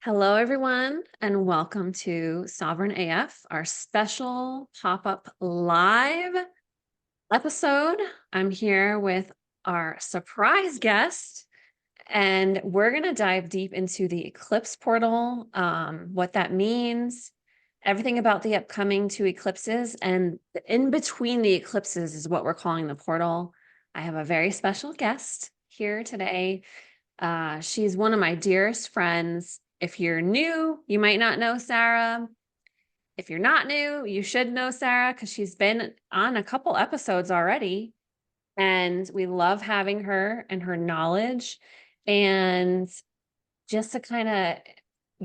Hello, everyone, and welcome to Sovereign AF, our special pop-up live episode. I'm here with our surprise guest, and we're going to dive deep into the eclipse portal, what that means, everything about the upcoming two eclipses, and in between the eclipses is what we're calling the portal. I have a very special guest here today. She's one of my dearest friends. If you're new, you might not know Sarah. If you're not new, you should know Sarah because she's been on a couple episodes already. And we love having her and her knowledge. And just to kind of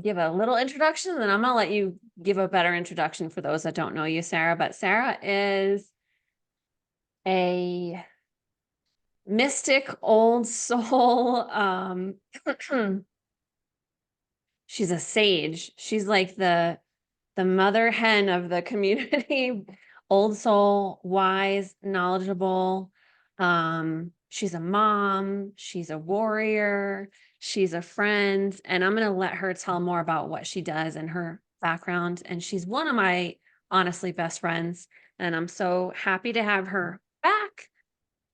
give a little introduction, then I'm going to let you give a better introduction for those that don't know you, Sarah. But Sarah is a mystic old soul. She's a sage. She's like the mother hen of the community. Old soul, wise, knowledgeable. She's a mom, she's a warrior, she's a friend, and I'm going to let her tell more about what she does and her background. And she's one of my honestly best friends, and I'm so happy to have her back.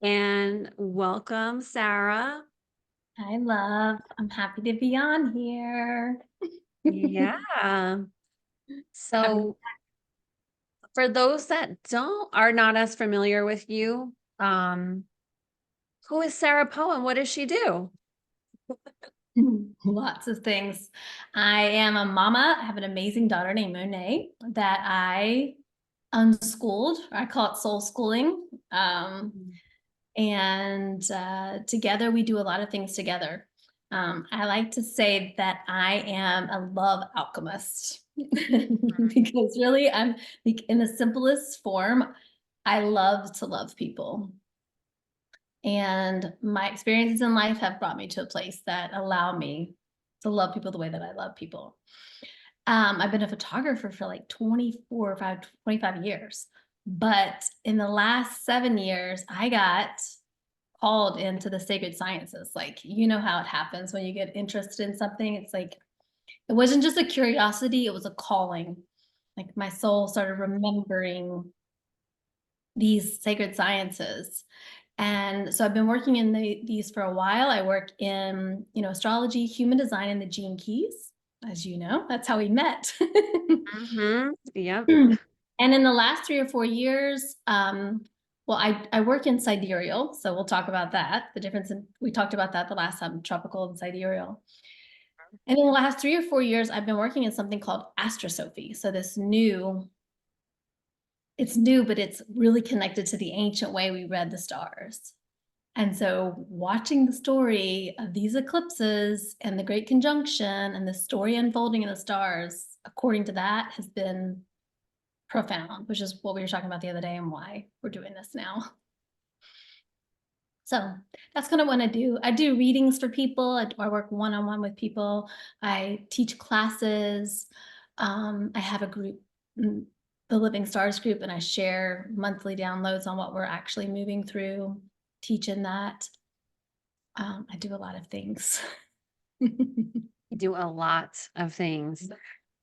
And welcome, Sarah. Hi, love. I'm happy to be on here. Yeah. So for those that are not as familiar with you, who is Sarah Poe and what does she do? Lots of things. I am a mama. I have an amazing daughter named Monet that I unschooled. I call it soul schooling. And together we do a lot of things together. I like to say that I am a love alchemist because really I'm like, in the simplest form, I love to love people. And my experiences in life have brought me to a place that allow me to love people the way that I love people. I've been a photographer for like 25 years. But in the last 7 years, I got called into the sacred sciences. Like, you know how it happens when you get interested in something. It's like, it wasn't just a curiosity, it was a calling. Like my soul started remembering these sacred sciences. And so I've been working in these for a while. I work in, astrology, human design, and the gene keys. As you know, that's how we met. Yep. And in the last 3 or 4 years, well, I work in sidereal, so we'll talk about that. The difference we talked about that the last time, tropical and sidereal. And in the last 3 or 4 years, I've been working in something called astrosophy. So it's new, but it's really connected to the ancient way we read the stars. And so watching the story of these eclipses and the Great Conjunction and the story unfolding in the stars, according to that, has been profound, which is what we were talking about the other day and why we're doing this now. So that's kind of what I do. I do readings for people. I work one-on-one with people. I teach classes. I have a group, the Living Stars group, and I share monthly downloads on what we're actually moving through, teaching that. I do a lot of things. You do a lot of things.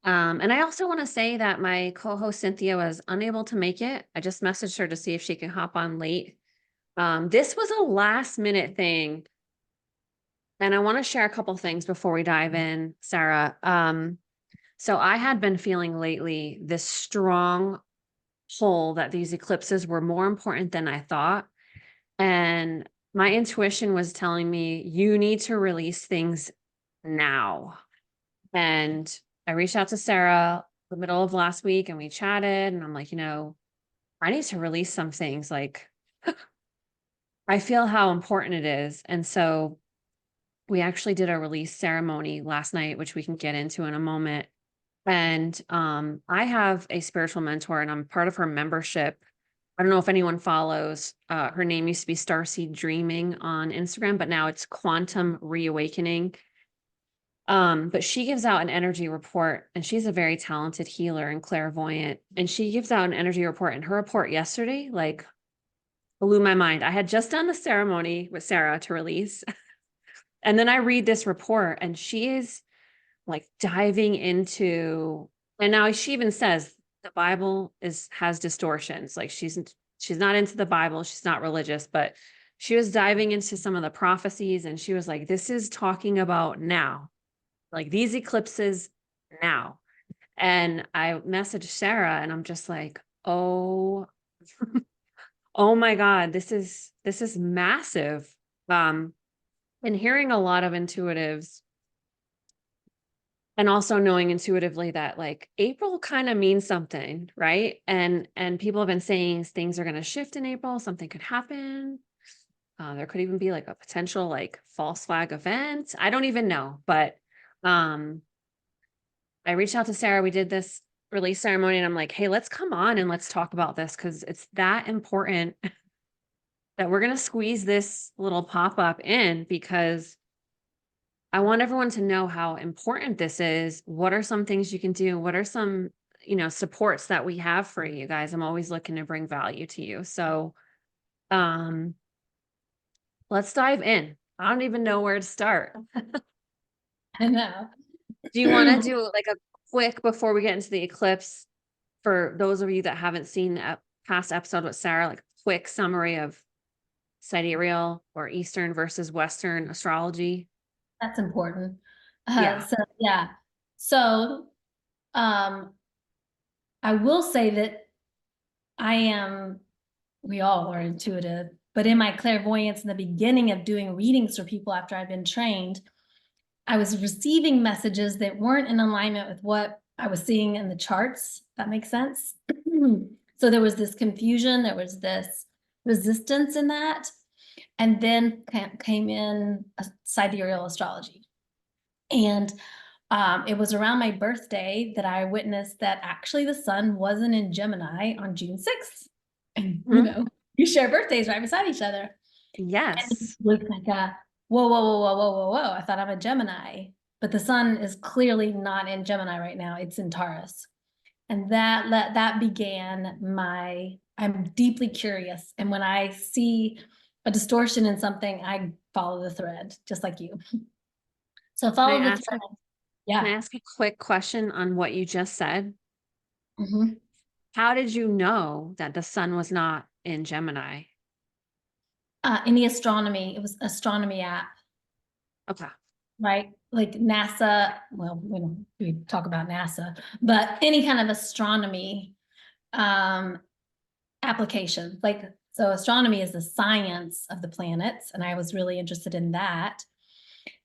And I also want to say that my co-host Cynthia was unable to make it. I just messaged her to see if she can hop on late. This was a last minute thing. And I want to share a couple things before we dive in, Sarah. So I had been feeling lately this strong pull that these eclipses were more important than I thought. And my intuition was telling me, you need to release things now. And I reached out to Sarah the middle of last week and we chatted and I'm like, I need to release some things. Like I feel how important it is. And so we actually did a release ceremony last night, which we can get into in a moment. And I have a spiritual mentor and I'm part of her membership. I don't know if anyone follows, her name used to be Starseed Dreaming on Instagram, but now it's Quantum Reawakening. But she gives out an energy report and she's a very talented healer and clairvoyant. And she gives out an energy report and her report yesterday, like blew my mind. I had just done the ceremony with Sarah to release. And then I read this report and she is like diving into, and now she even says the Bible has distortions. Like she's not into the Bible, she's not religious, but she was diving into some of the prophecies and she was like, this is talking about now, like these eclipses now. And I messaged Sarah and I'm just like, oh, oh my God, this is massive. And hearing a lot of intuitives and also knowing intuitively that like April kind of means something, right? And people have been saying things are going to shift in April, something could happen. There could even be like a potential like false flag event. I don't even know, but I reached out to Sarah. We did this release ceremony and I'm like, hey, let's come on and let's talk about this because it's that important that we're going to squeeze this little pop-up in because I want everyone to know how important this is. What are some things you can do? What are some, supports that we have for you guys? I'm always looking to bring value to you. So, let's dive in. I don't even know where to start. I know. Do you want to do like a quick before we get into the eclipse for those of you that haven't seen a past episode with Sarah, like a quick summary of sidereal or Eastern versus Western astrology? That's important. Yeah. So yeah. So I will say that we all are intuitive, but in my clairvoyance in the beginning of doing readings for people after I'd been trained, I was receiving messages that weren't in alignment with what I was seeing in the charts. That makes sense. So there was this confusion, there was this resistance in that. And then came in a sidereal astrology. And it was around my birthday that I witnessed that actually the sun wasn't in Gemini on June 6th. And, you share birthdays right beside each other. And it Yes. was like whoa, whoa, whoa, whoa, whoa, whoa, whoa. I thought I'm a Gemini, but the sun is clearly not in Gemini right now. It's in Taurus. And that began I'm deeply curious. And when I see a distortion in something, I follow the thread, just like you. So Can I follow the ask thread. can I Yeah. ask a quick question on what you just said? Mhm. How did you know that the sun was not in Gemini? In the astronomy, it was astronomy app, Okay. right? Like NASA, well, we talk about NASA, but any kind of astronomy application. So astronomy is the science of the planets, and I was really interested in that.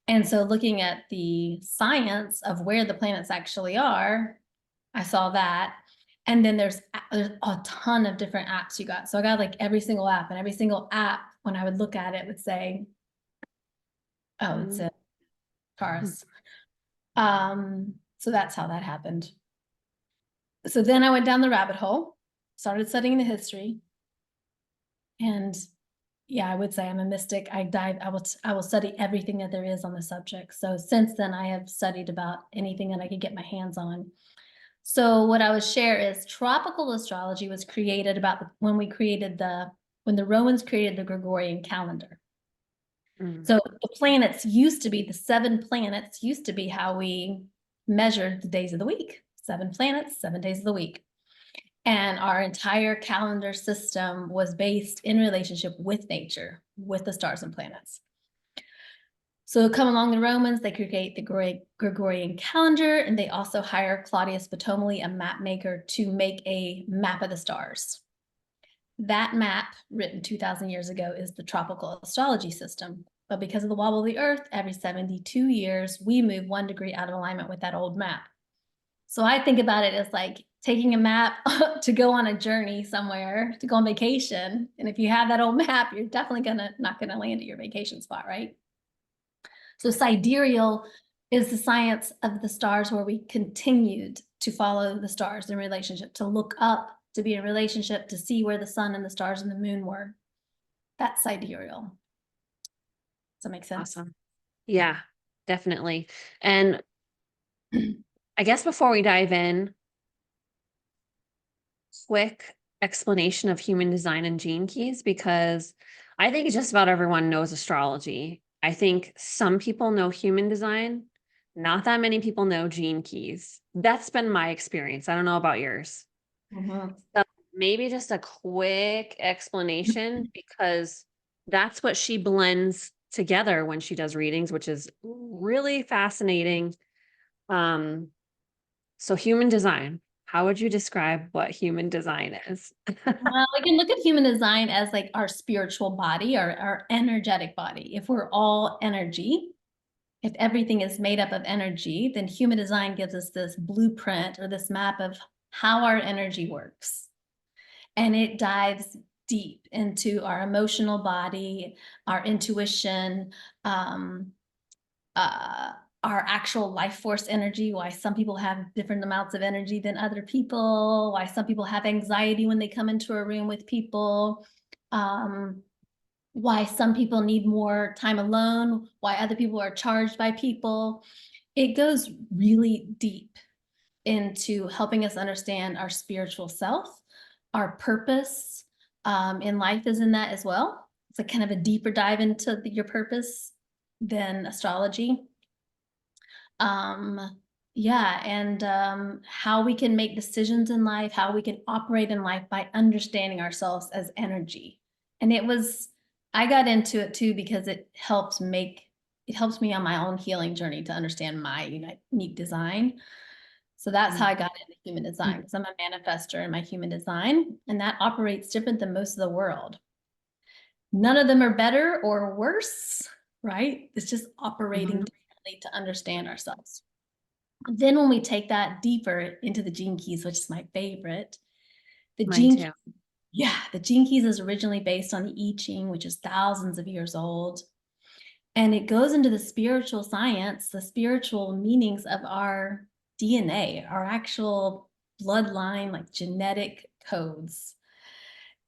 And so looking at the science of where the planets actually are, I saw that. And then there's a ton of different apps you got. So I got like every single app, and every single app, when I would look at it, would say, oh, it's a Taurus. So that's how that happened. So then I went down the rabbit hole, started studying the history. And yeah, I would say I'm a mystic. I will study everything that there is on the subject. So since then I have studied about anything that I could get my hands on. So what I would share is tropical astrology was created when the Romans created the Gregorian calendar. So the 7 planets used to be how we measured the days of the week. 7 planets, 7 days of the week. And our entire calendar system was based in relationship with nature, with the stars and planets. So come along the Romans, they create the Gregorian calendar, and they also hire Claudius Ptolemy, a map maker, to make a map of the stars. That map, written 2,000 years ago, is the tropical astrology system. But because of the wobble of the earth, every 72 years, we move 1 degree out of alignment with that old map. So I think about it as like taking a map to go on a journey somewhere, to go on vacation. And if you have that old map, you're definitely not gonna land at your vacation spot, right? So sidereal is the science of the stars, where we continued to follow the stars in relationship, to look up, to be in relationship, to see where the sun and the stars and the moon were. That's sidereal. Does that make sense? Awesome. Yeah, definitely. And I guess before we dive in, quick explanation of human design and gene keys, because I think just about everyone knows astrology. I think some people know human design, not that many people know gene keys. That's been my experience. I don't know about yours. Mhm. So maybe just a quick explanation, because that's what she blends together when she does readings, which is really fascinating. Um, so human design, how would you describe what human design is? Well, we can look at human design as like our spiritual body, our energetic body. If we're all energy, if everything is made up of energy, then human design gives us this blueprint or this map of how our energy works. And it dives deep into our emotional body, our intuition, um, uh, our actual life force energy, why some people have different amounts of energy than other people, why some people have anxiety when they come into a room with people, um, why some people need more time alone, why other people are charged by people. It goes really deep into helping us understand our spiritual self, our purpose in life is in that as well. It's a kind of a deeper dive into your purpose than astrology. Yeah, and how we can make decisions in life, how we can operate in life by understanding ourselves as energy. And I got into it too because it helps me on my own healing journey to understand my unique design. So that's how I got into human design, because I'm a manifestor in my human design, and that operates different than most of the world. None of them are better or worse, right? It's just operating Mhm. differently to understand ourselves. Then when we take that deeper into the gene keys, which is my favorite, the Mine gene, too. the gene keys is originally based on the I Ching, which is thousands of years old. And it goes into the spiritual science, the spiritual meanings of our DNA, our actual bloodline, like genetic codes.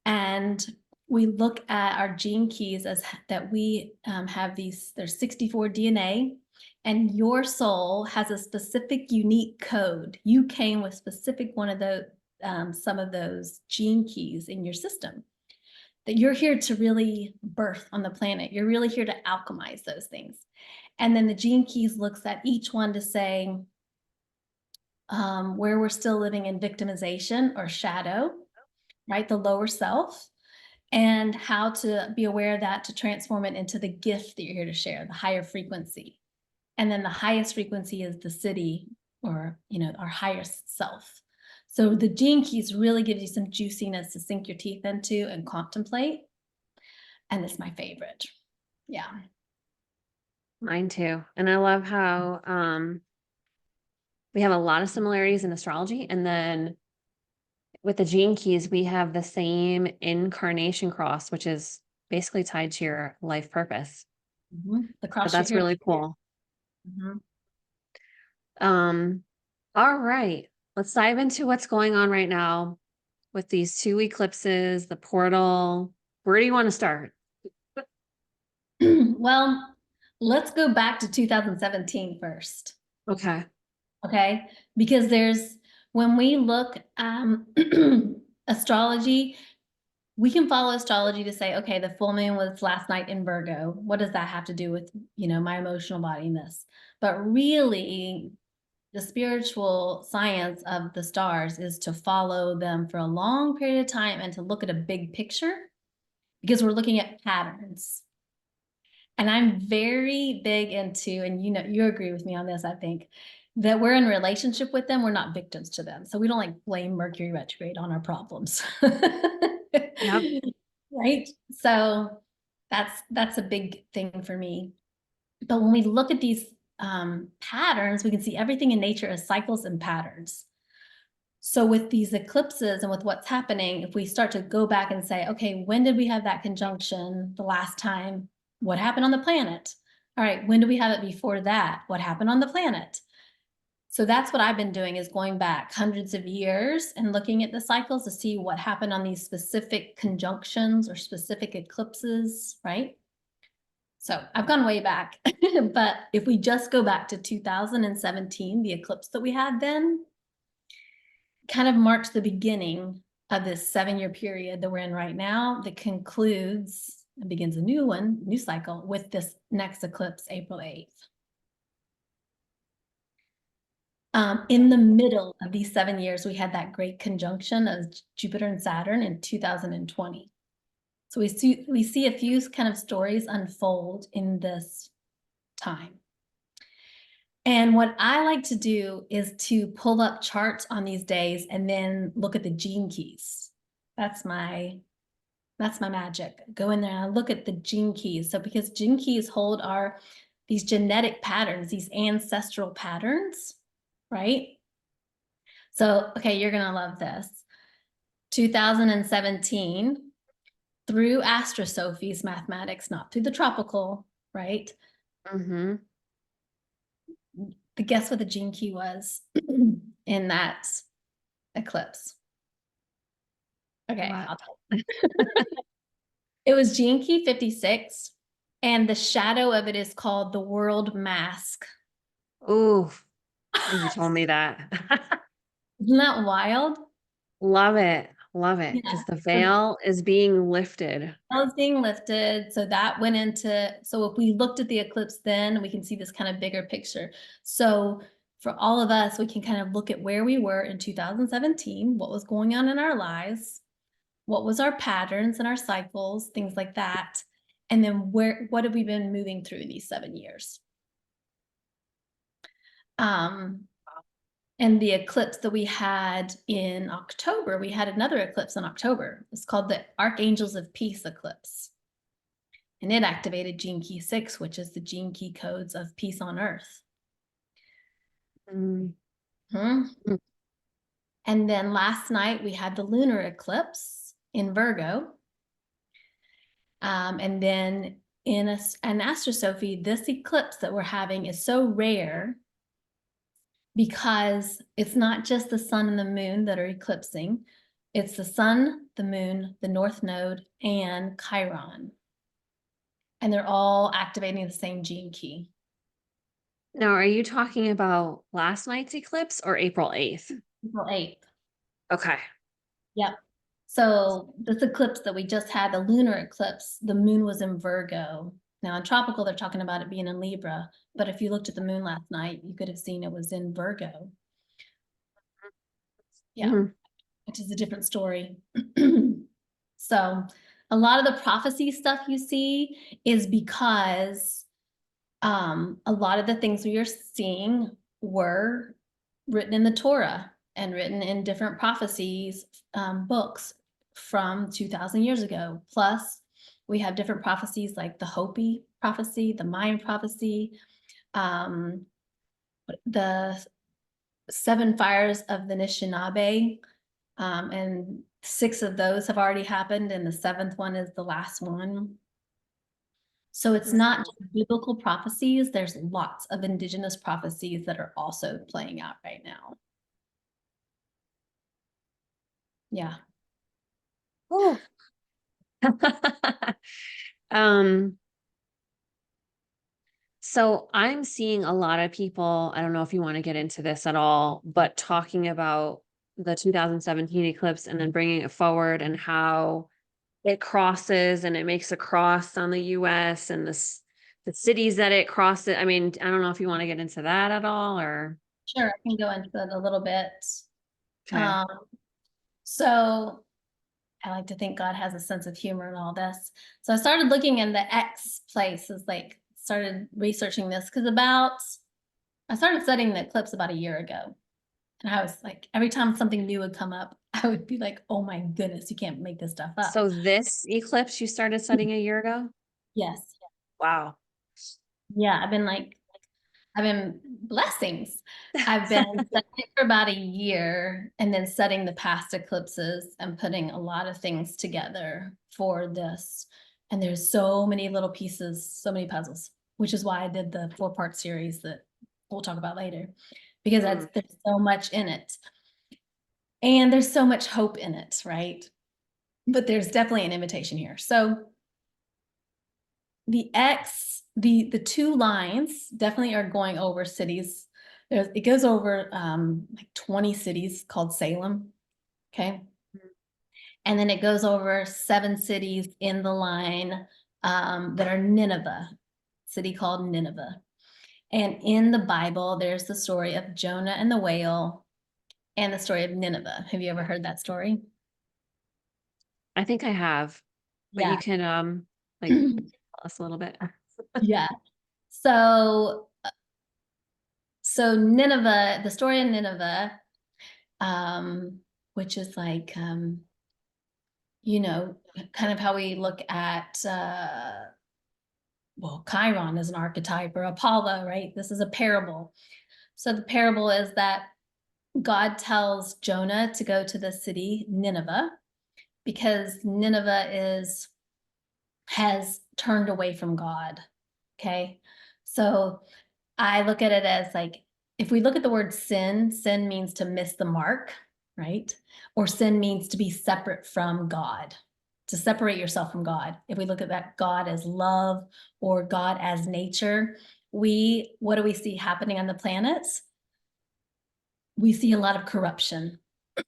And we look at our gene keys as that we have there's 64 DNA, and your soul has a specific unique code. You came with specific one of those, some of those gene keys in your system that you're here to really birth on the planet. You're really here to alchemize those things. And then the gene keys looks at each one to say where we're still living in victimization or shadow, right? The lower self, and how to be aware of that to transform it into the gift that you're here to share, the higher frequency. And then the highest frequency is the city, or our highest self. So the gene keys really give you some juiciness to sink your teeth into and contemplate. And it's my favorite. Yeah. Mine too. And I love how we have a lot of similarities in astrology. And then with the gene keys, we have the same incarnation cross, which is basically tied to your life purpose. The So cross you're that's here. really cool. Mhm. Um, all right. Let's dive into what's going on right now with these two eclipses, the portal. Where do you want to start? Well, let's go back to 2017 first. Okay. Okay, because when we look astrology, we can follow astrology to say, okay, the full moon was last night in Virgo. What does that have to do with my emotional body in this? But really, the spiritual science of the stars is to follow them for a long period of time and to look at a big picture, because we're looking at patterns. And I'm very big into, and you agree with me on this, I think, that we're in relationship with them, we're not victims to them. So we don't like blame Mercury retrograde on our problems. Yep. Right? So that's a big thing for me. But when we look at these patterns, we can see everything in nature as cycles and patterns. So with these eclipses and with what's happening, if we start to go back and say, okay, when did we have that conjunction the last time? What happened on the planet? All right, when did we have it before that? What happened on the planet? So that's what I've been doing, is going back hundreds of years and looking at the cycles to see what happened on these specific conjunctions or specific eclipses, right? So I've gone way back, but if we just go back to 2017, the eclipse that we had then kind of marks the beginning of this 7-year period that we're in right now, that concludes and begins a new cycle with this next eclipse, April 8th. In the middle of these 7 years, we had that great conjunction of Jupiter and Saturn in 2020. So we see a few kind of stories unfold in this time. And what I like to do is to pull up charts on these days and then look at the gene keys. That's my magic. Go in there and I look at the gene keys. So because gene keys hold these genetic patterns, these ancestral patterns, right? So, okay, you're gonna love this. 2017, through Astrosophy's mathematics, not through the tropical, right? Mm-hmm. Guess what the gene key was in that eclipse? Okay, What? I'll tell you. It was gene key 56, and the shadow of it is called the world mask. Ooh, you told me that. Isn't that wild? Love it. Love it. Yeah. Because the veil is being lifted. That was being lifted. So that went into, so if we looked at the eclipse then, we can see this kind of bigger picture. So for all of us, we can kind of look at where we were in 2017, what was going on in our lives, what was our patterns and our cycles, things like that. And then what have we been moving through these 7 years? And the eclipse that we had in October, we had another eclipse in October. It's called the Archangels of Peace eclipse. And it activated gene key 6, which is the gene key codes of peace on earth. Mm. And then last night we had the lunar eclipse in Virgo. And then in an Astrosophy, this eclipse that we're having is so rare because it's not just the sun and the moon that are eclipsing. It's the sun, the moon, the north node, and Chiron. And they're all activating the same gene key. Now, are you talking about last night's eclipse or April 8th? April 8th. Okay. Yep. So this eclipse that we just had, the lunar eclipse, the moon was in Virgo. Now in tropical, they're talking about it being in Libra, but if you looked at the moon last night, you could have seen it was in Virgo. Yeah, which is a different story. So a lot of the prophecy stuff you see is because a lot of the things we are seeing were written in the Torah and written in different prophecies books from 2,000 years ago. Plus, we have different prophecies like the Hopi prophecy, the Mayan prophecy, the 7 fires of the Anishinaabe, and 6 of those have already happened, and the 7th one is the last one. So it's not just biblical prophecies, there's lots of indigenous prophecies that are also playing out right now. Yeah. Oh. So I'm seeing a lot of people, I don't know if you want to get into this at all, but talking about the 2017 eclipse and then bringing it forward and how it crosses and it makes a cross on the US and the cities that it crosses. I mean, I don't know if you want to get into that at all or. Sure, I can go into it a little bit. Okay. So I like to think God has a sense of humor in all this. So I started looking in the X places, like started researching this because I started studying the eclipse about a year ago. And I was like, every time something new would come up, I would be like, oh my goodness, you can't make this stuff up. So this eclipse you started studying a year ago? Yes. Wow. Yeah, I've been blessings. I've been studying it for about a year and then studying the past eclipses and putting a lot of things together for this. And there's so many little pieces, so many puzzles, which is why I did the 4-part series that we'll talk about later, because there's so much in it. And there's so much hope in it, right? But there's definitely an invitation here. So the 2 lines definitely are going over cities. It goes over like 20 cities called Salem. Okay. And then it goes over 7 cities in the line that are Nineveh, city called Nineveh. And in the Bible, there's the story of Jonah and the whale and the story of Nineveh. Have you ever heard that story? I think I have, but Yeah. you can like tell us a little bit. Yeah. So Nineveh, the story of Nineveh, which is like you know, kind of how we look at well, Chiron is an archetype, or Apollo, right? This is a parable. So the parable is that God tells Jonah to go to the city Nineveh because Nineveh has turned away from God. Okay. So I look at it as like, if we look at the word sin, sin means to miss the mark, right? Or sin means to be separate from God, to separate yourself from God. If we look at that God as love or God as nature, what do we see happening on the planets? We see a lot of corruption.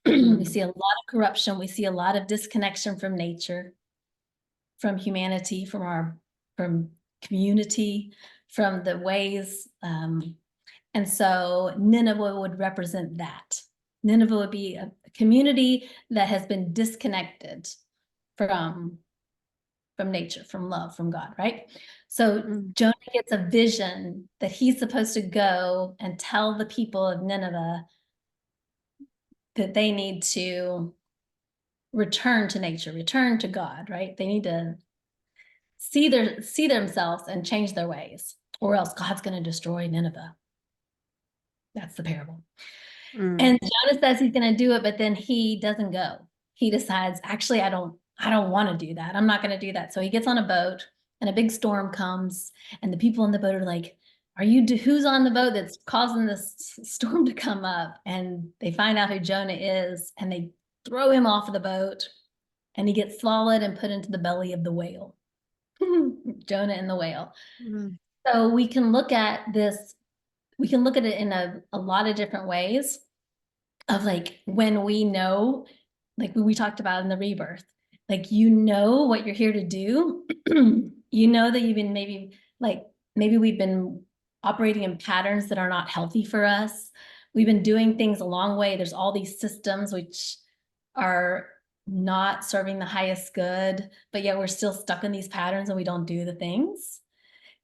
We see a lot of corruption. We see a lot of disconnection from nature, from humanity, from community, from the ways. And so Nineveh would represent that. Nineveh would be a community that has been disconnected from nature, from love, from God, right? So Jonah gets a vision that he's supposed to go and tell the people of Nineveh that they need to return to nature, return to God, right? They need to see themselves and change their ways, or else God's going to destroy Nineveh. That's the parable. And Jonah says he's going to do it, but then he doesn't go. He decides, actually, I don't want to do that. I'm not going to do that. So he gets on a boat and a big storm comes and the people in the boat are like, who's on the boat that's causing this storm to come up? And they find out who Jonah is and they throw him off of the boat and he gets swallowed and put into the belly of the whale. Jonah and the whale. So we can look at this, we can look at it in a lot of different ways of like when we know, like we talked about in the rebirth, like you know what you're here to do. You know that you've been maybe we've been operating in patterns that are not healthy for us. We've been doing things a long way. There's all these systems which are not serving the highest good, but yet we're still stuck in these patterns and we don't do the things.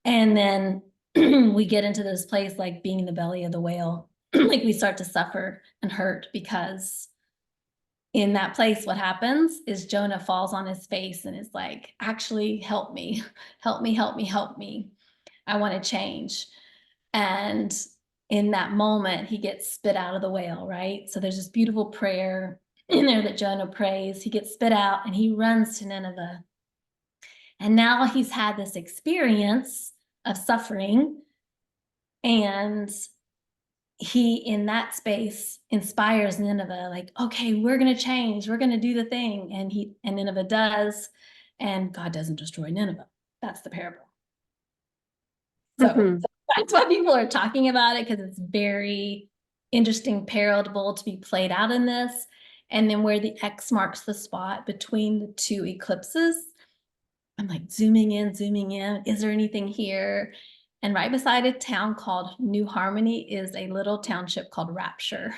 And then we get into this place like being in the belly of the whale, like we start to suffer and hurt because in that place, what happens is Jonah falls on his face and is like, actually, help me, help me, help me, help me. I want to change. And in that moment, he gets spit out of the whale, right? So there's this beautiful prayer in there that Jonah prays. He gets spit out and he runs to Nineveh. And now he's had this experience of suffering. And he, in that space, inspires Nineveh, like, okay, we're going to change. We're going to do the thing. And Nineveh does. And God doesn't destroy Nineveh. That's the parable. So that's why people are talking about it, because it's very interesting parable to be played out in this. And then where the X marks the spot between the two eclipses, I'm like zooming in. Is there anything here? And right beside a town called New Harmony is a little township called Rapture.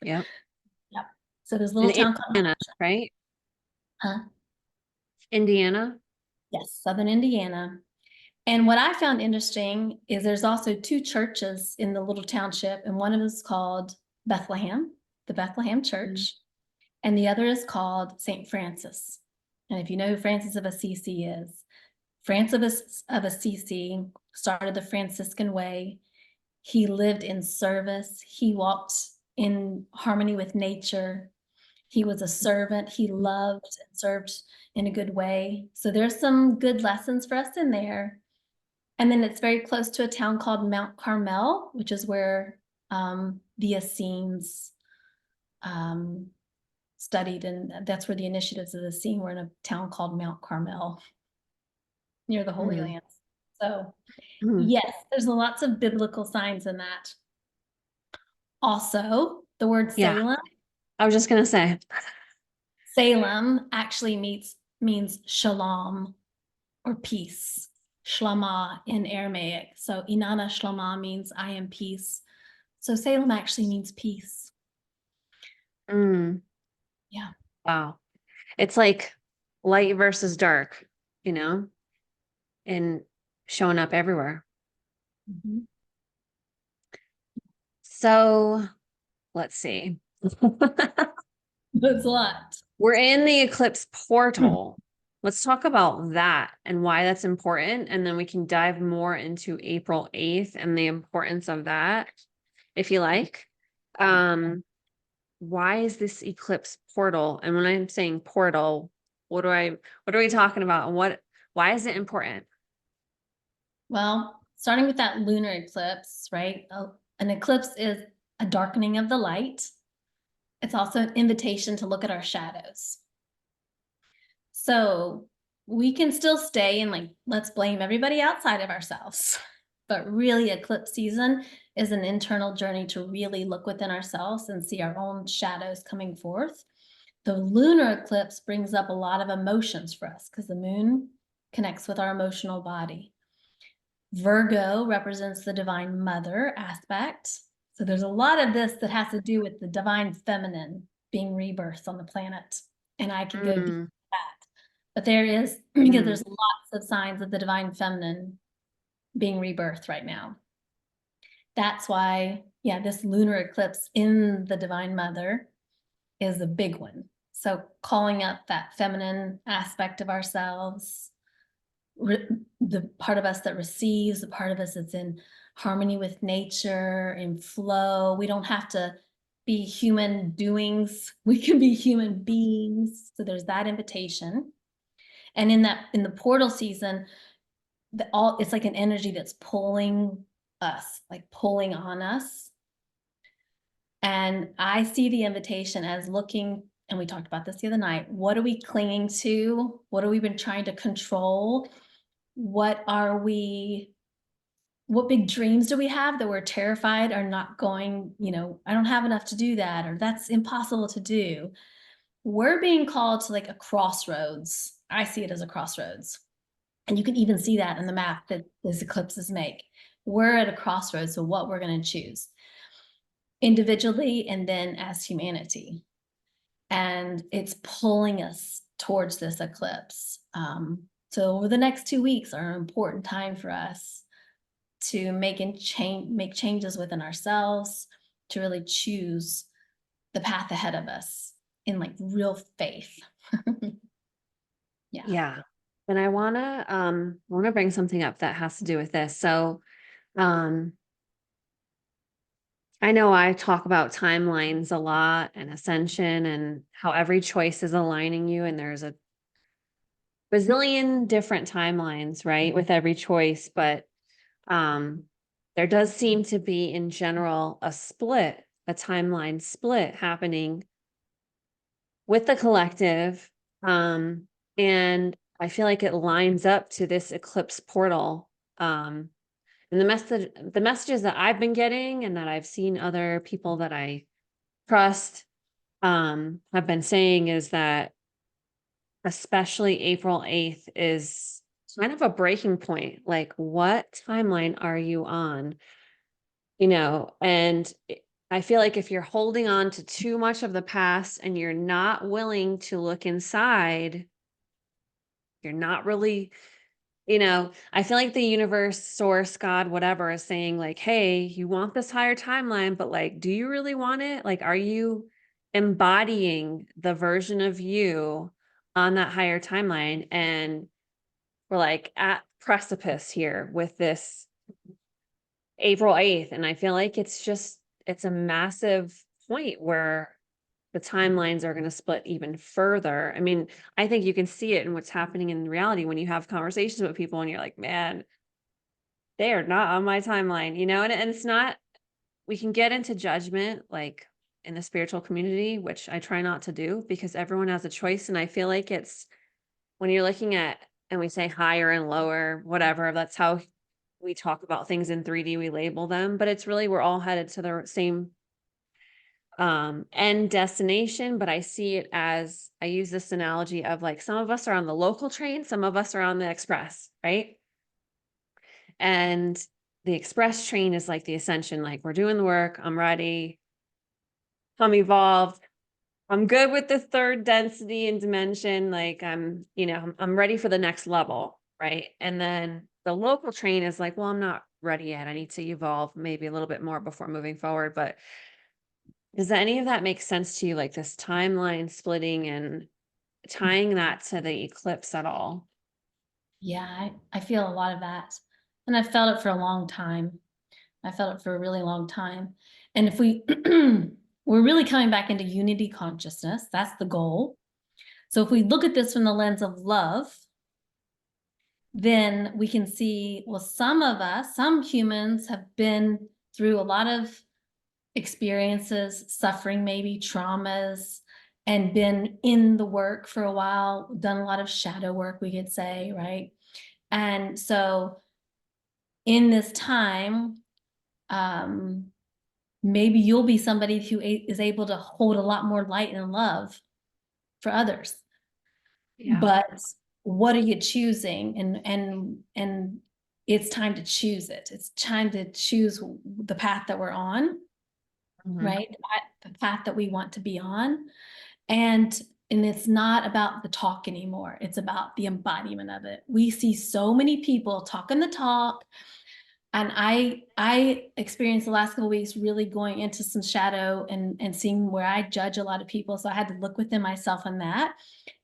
Yep. Yep. So there's a little town called Indiana, right? Huh? Indiana. Yes, Southern Indiana. And what I found interesting is there's also two churches in the little township, and one of them is called Bethlehem, the Bethlehem Church, and the other is called St. Francis. And if you know who Francis of Assisi is, Francis of Assisi started the Franciscan way. He lived in service. He walked in harmony with nature. He was a servant. He loved and served in a good way. So there's some good lessons for us in there. And then it's very close to a town called Mount Carmel, which is where the Essenes studied. And that's where the initiatives of the Essene were, in a town called Mount Carmel near the Holy Lands. So yes, there's lots of biblical signs in that. Also, the word Salem. I was just going to say. Salem actually means shalom or peace. Shlama in Aramaic. So Inanna Shlama means I am peace. So Salem actually means peace. Mm, Yeah. wow. It's like light versus dark, you know, and showing up everywhere. Mhm. So let's see. That's a lot. We're in the eclipse portal. Let's talk about that and why that's important. And then we can dive more into April 8th and the importance of that, if you like. Why is this eclipse portal? And when I'm saying portal, what are we talking about? And why is it important? Well, starting with that lunar eclipse, right? An eclipse is a darkening of the light. It's also an invitation to look at our shadows. So we can still stay and like, let's blame everybody outside of ourselves. But really, eclipse season is an internal journey to really look within ourselves and see our own shadows coming forth. The lunar eclipse brings up a lot of emotions for us because the moon connects with our emotional body. Virgo represents the divine mother aspect. So there's a lot of this that has to do with the divine feminine being rebirthed on the planet. And I could go deep Mm, into that. But there is, because mm, there's lots of signs of the divine feminine being rebirthed right now. That's why, yeah, this lunar eclipse in the divine mother is a big one. So calling up that feminine aspect of ourselves, the part of us that receives, the part of us that's in harmony with nature, in flow. We don't have to be human doings. We can be human beings. So there's that invitation. And in the portal season, it's like an energy that's pulling us, like pulling on us. And I see the invitation as looking, and we talked about this the other night. What are we clinging to? What have we been trying to control? What big dreams do we have that we're terrified are not going, I don't have enough to do that, or that's impossible to do. We're being called to like a crossroads. I see it as a crossroads. And you can even see that in the map that these eclipses make. We're at a crossroads of what we're going to choose individually and then as humanity. And it's pulling us towards this eclipse. So over the next 2 weeks are an important time for us to make changes within ourselves, to really choose the path ahead of us in like real faith. Yeah. yeah. And I wanna bring something up that has to do with this. So, um, I know I talk about timelines a lot and ascension and how every choice is aligning you, and there's a bazillion different timelines, right, with every choice, but um there does seem to be in general a timeline split happening with the collective. Um and I feel like it lines up to this eclipse portal. And the messages that I've been getting and that I've seen other people that I trust have been saying is that especially April 8th is kind of a breaking point. Like, what timeline are you on? And I feel like if you're holding on to too much of the past and you're not willing to look inside, you're not really, I feel like the universe, source, God, whatever is saying, like, hey, you want this higher timeline, but like, do you really want it? Like, are you embodying the version of you on that higher timeline? And we're like at precipice here with this April 8th. And I feel like it's a massive point where the timelines are going to split even further. I mean, I think you can see it in what's happening in reality when you have conversations with people and you're like, man, they are not on my timeline, and it's not, we can get into judgment like in the spiritual community, which I try not to do because everyone has a choice. And I feel like it's when you're looking at, and we say higher and lower, whatever, that's how we talk about things in 3D, we label them, but it's really, we're all headed to the same end destination. But I see it as, I use this analogy of like, some of us are on the local train, some of us are on the express, right? And the express train is like the ascension, like we're doing the work, I'm ready, I'm evolved, I'm good with the third density and dimension, like I'm ready for the next level, right? And then the local train is like, well, I'm not ready yet. I need to evolve maybe a little bit more before moving forward. But does any of that make sense to you, like this timeline splitting and tying that to the eclipse at all? Yeah, I feel a lot of that. And I've felt it for a long time. I felt it for a really long time. And if we we're really coming back into unity consciousness, that's the goal. So if we look at this from the lens of love, then we can see, well, some of us, some humans have been through a lot of experiences, suffering, maybe traumas, and been in the work for a while, done a lot of shadow work, we could say, right? And so in this time, maybe you'll be somebody who is able to hold a lot more light and love for others. Yeah. But what are you choosing? And it's time to choose it. It's time to choose the path that we're on, Mhm. right? The path that we want to be on. And it's not about the talk anymore. It's about the embodiment of it. We see so many people talking the talk. And I experienced the last couple of weeks really going into some shadow and seeing where I judge a lot of people. So I had to look within myself on that.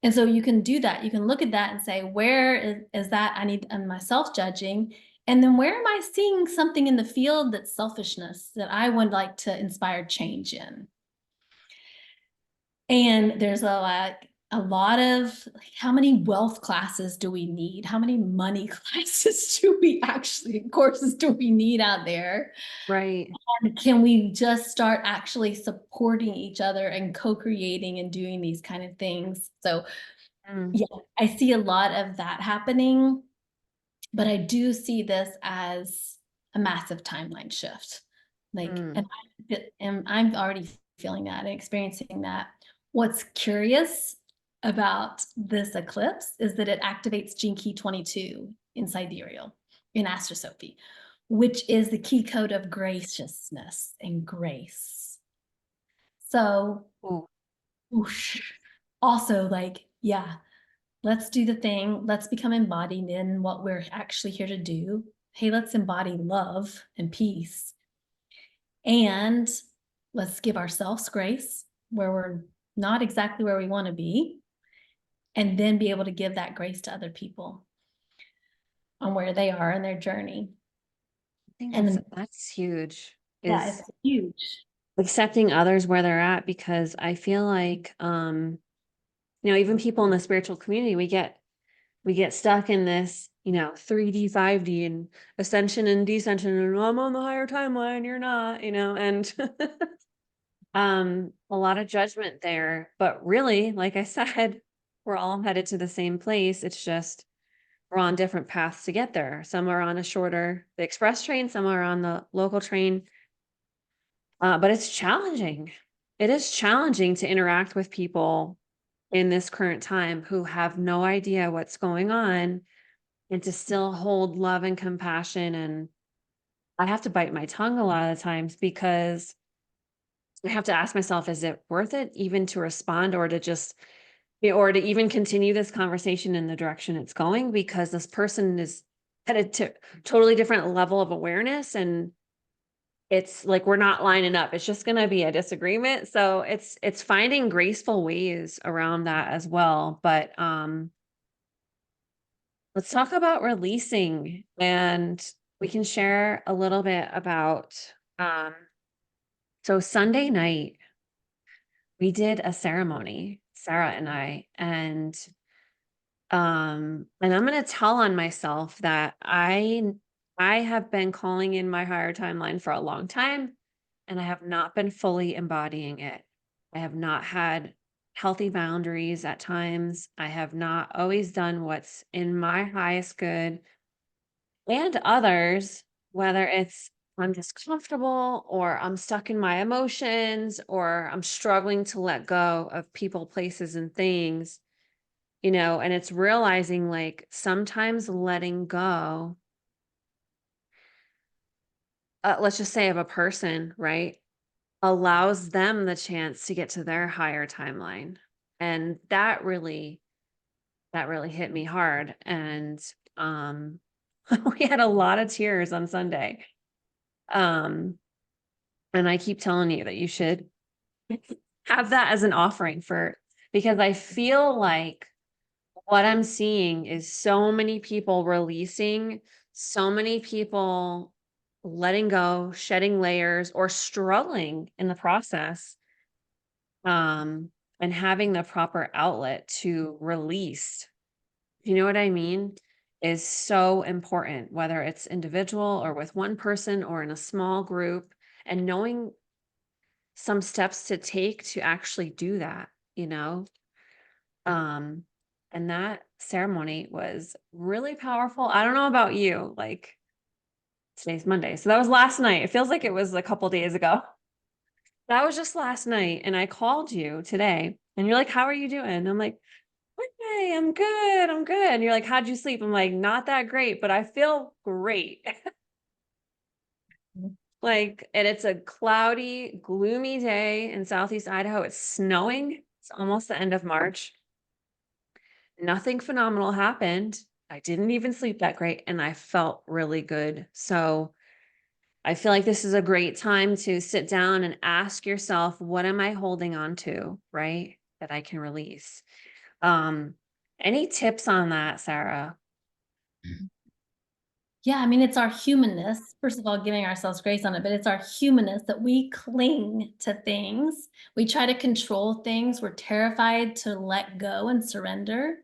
And so you can do that. You can look at that and say, where is that I need and my self-judging? And then where am I seeing something in the field that's selfishness that I would like to inspire change in? And there's a lot of like, how many wealth classes do we need? How many money classes do we actually, courses do we need out there? Right. And can we just start actually supporting each other and co-creating and doing these kind of things? So Mm, yeah, I see a lot of that happening, but I do see this as a massive timeline shift. Like, mm, and I'm already feeling that and experiencing that. What's curious about this eclipse is that it activates gene key 22 in sidereal, in astrosophie, which is the key code of graciousness and grace. So, cool. whoosh, also like, yeah, let's do the thing. Let's become embodied in what we're actually here to do. Hey, let's embody love and peace. And let's give ourselves grace where we're not exactly where we want to be. And then be able to give that grace to other people on where they are in their journey. I think And that's huge, yeah, is it's huge. accepting others where they're at, because I feel like even people in the spiritual community, we get stuck in this, 3D, 5D and ascension and descension, and I'm on the higher timeline, you're not, and a lot of judgment there. But really, like I said, we're all headed to the same place. It's just we're on different paths to get there. Some are on the express train, some are on the local train. But it's challenging. It is challenging to interact with people in this current time who have no idea what's going on, and to still hold love and compassion. And I have to bite my tongue a lot of the times because I have to ask myself, is it worth it even to respond, or to just, or to even continue this conversation in the direction it's going? Because this person is headed to totally different level of awareness, and it's like we're not lining up. It's just going to be a disagreement. So it's finding graceful ways around that as well. But let's talk about releasing, and we can share a little bit about um so Sunday night we did a ceremony, Sarah and I, and I'm going to tell on myself that I have been calling in my higher timeline for a long time, and I have not been fully embodying it. I have not had healthy boundaries at times. I have not always done what's in my highest good and others, whether it's I'm discomfortable, or I'm stuck in my emotions, or I'm struggling to let go of people, places, and things, and it's realizing like sometimes letting go let's just say of a person, right, allows them the chance to get to their higher timeline. And that really hit me hard. And um we had a lot of tears on Sunday. Um and I keep telling you that you should have that as an offering for, because I feel like what I'm seeing is so many people releasing, so many people letting go, shedding layers, or struggling in the process, um, and having the proper outlet to release. You know what I mean? Is so important, whether it's individual or with one person or in a small group, and knowing some steps to take to actually do that, you know? Um, and that ceremony was really powerful. I don't know about you, like today's Monday. So that was last night. It feels like it was a couple days ago. That was just last night. And I called you today and you're like, how are you doing? And I'm like, okay, I'm good. I'm good. And you're like, how'd you sleep? I'm like, not that great, but I feel great. Like, and it's a cloudy, gloomy day in Southeast Idaho. It's snowing. It's almost the end of March. Nothing phenomenal happened. I didn't even sleep that great and I felt really good. So I feel like this is a great time to sit down and ask yourself, what am I holding on to, right? That I can release. Um, any tips on that, Sarah? Yeah, I mean, it's our humanness, first of all, giving ourselves grace on it, but it's our humanness that we cling to things. We try to control things. We're terrified to let go and surrender.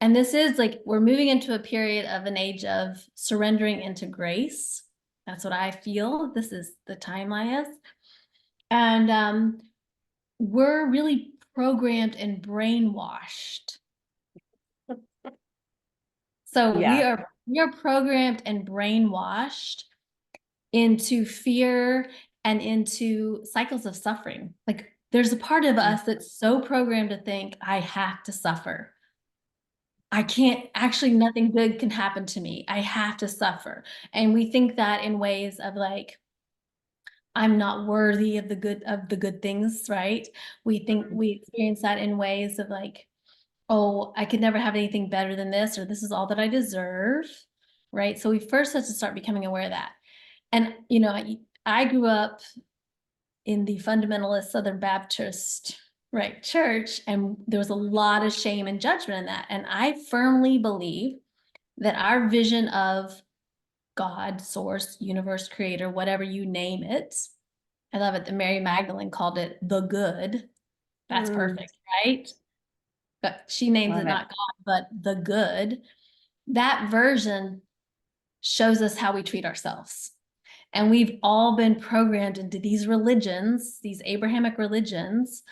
And this is like, we're moving into a period of an age of surrendering into grace. That's what I feel. This is the timeline is. And we're really programmed and brainwashed. So Yeah. we are programmed and brainwashed into fear and into cycles of suffering. Like there's a part of Mm. us that's so programmed to think I have to suffer. I can't actually, nothing good can happen to me. I have to suffer. And we think that in ways of like, I'm not worthy of the good things, right? We think Mhm. we experience that in ways of like, oh, I could never have anything better than this, or this is all that I deserve, right? So we first have to start becoming aware of that. And, you know, I grew up in the fundamentalist Southern Baptist, right, church, and there was a lot of shame and judgment in that. And I firmly believe that our vision of God, source, universe, creator, whatever you name it, I love it that Mary Magdalene called it the good. That's Mm, perfect, right? But she names love it it. not God, but the good. That version shows us how we treat ourselves. And we've all been programmed into these religions, these Abrahamic religions,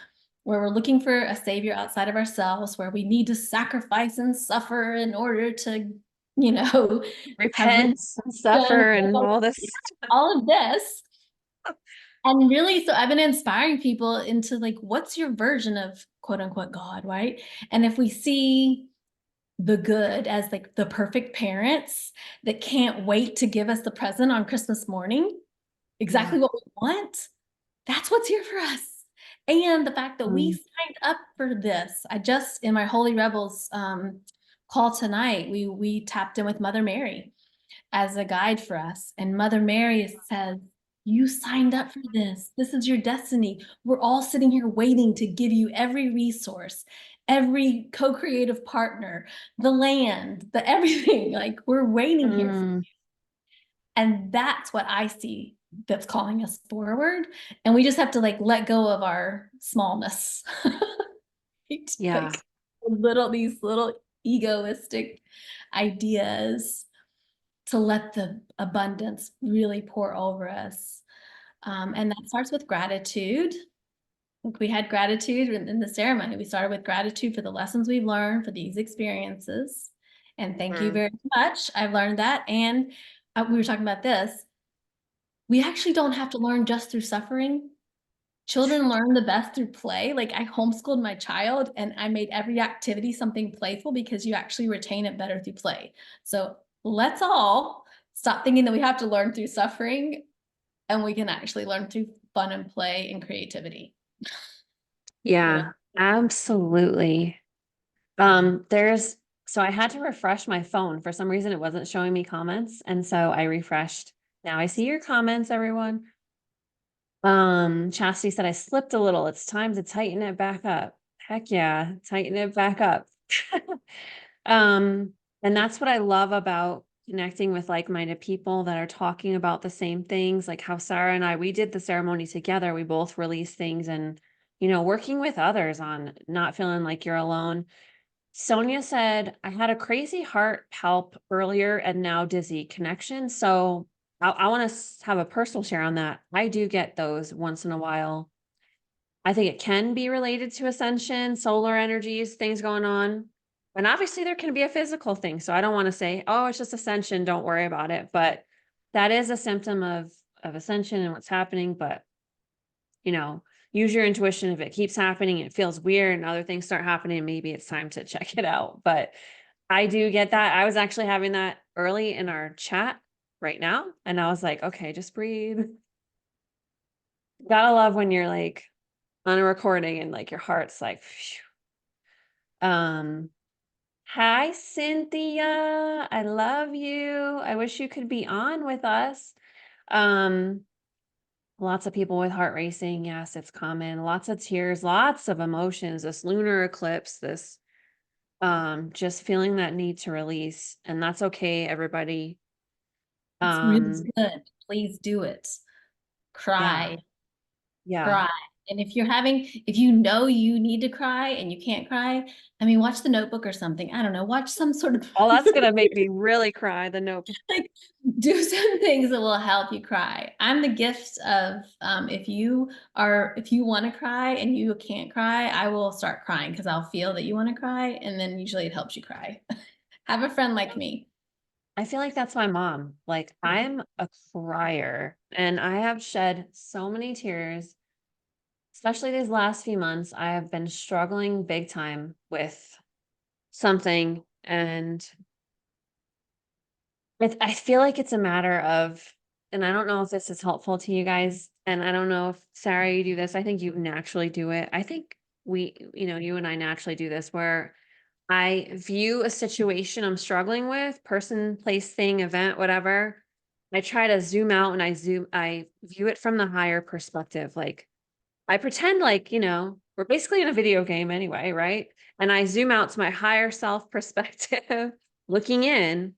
where we're looking for a savior outside of ourselves, where we need to sacrifice and suffer in order to, you know, have Repent and suffer and all this. all of this. And really, so I've been inspiring people into like, what's your version of quote unquote God, right? And if we see the good as like the perfect parents that can't wait to give us the present on Christmas morning, Mm, exactly what we want, that's what's here for us. And the fact that we mm, signed up for this. I just, in my Holy Rebels call tonight, we tapped in with Mother Mary as a guide for us. And Mother Mary says, you signed up for this. This is your destiny. We're all sitting here waiting to give you every resource, every co-creative partner, the land, the everything. Like we're waiting here. mm. And that's what I see that's calling us forward. And we just have to like let go of our smallness. Yeah. Like these little egoistic ideas to let the abundance really pour over us. And that starts with gratitude. Like we had gratitude in the ceremony. We started with gratitude for the lessons we've learned for these experiences. And thank you Mm, very much. I've learned that. And we were talking about this. We actually don't have to learn just through suffering. Children learn the best through play. Like I homeschooled my child and I made every activity something playful because you actually retain it better through play. So let's all stop thinking that we have to learn through suffering and we can actually learn through fun and play and creativity. Yeah, absolutely. So I had to refresh my phone. For some reason, it wasn't showing me comments. And so I refreshed. Now I see your comments, everyone. Chastity said, I slipped a little. It's time to tighten it back up. Heck yeah, tighten it back up. Um, and that's what I love about connecting with like-minded people that are talking about the same things, like how Sarah and I, we did the ceremony together. We both released things and, working with others on not feeling like you're alone. Sonia said, I had a crazy heart palp earlier and now dizzy connection. So I want to have a personal share on that. I do get those once in a while. I think it can be related to ascension, solar energies, things going on. And obviously there can be a physical thing. So I don't want to say, oh, it's just ascension, don't worry about it. But that is a symptom of ascension and what's happening. But use your intuition. If it keeps happening, it feels weird and other things start happening, maybe it's time to check it out. But I do get that. I was actually having that early in our chat right now. And I was like, okay, just breathe. Gotta love when you're like on a recording and like your heart's like, phew. Hi, Cynthia. I love you. I wish you could be on with us. Um, Lots of people with heart racing. Yes, it's common. Lots of tears, lots of emotions, this lunar eclipse, this just feeling that need to release. And that's okay, everybody. It's really Um, good. Please do it. yeah, Cry, yeah. cry. And if you know you need to cry and you can't cry, I mean, watch The Notebook or something. I don't know, watch some sort of Oh, that's gonna make me really cry. The note. like do some things that will help you cry. I'm the gift of if you want to cry and you can't cry, I will start crying because I'll feel that you want to cry, and then usually it helps you cry. Have a friend like me. I feel like that's my mom. Like I'm a crier and I have shed so many tears, especially these last few months. I have been struggling big time with something and I feel like it's a matter of, and I don't know if this is helpful to you guys, and I don't know if Sarah, you do this. I think you naturally do it. I think you and I naturally do this where I view a situation I'm struggling with, person, place, thing, event, whatever. I try to zoom out and I view it from the higher perspective. Like I pretend like, we're basically in a video game anyway, right? And I zoom out to my higher self perspective, looking in.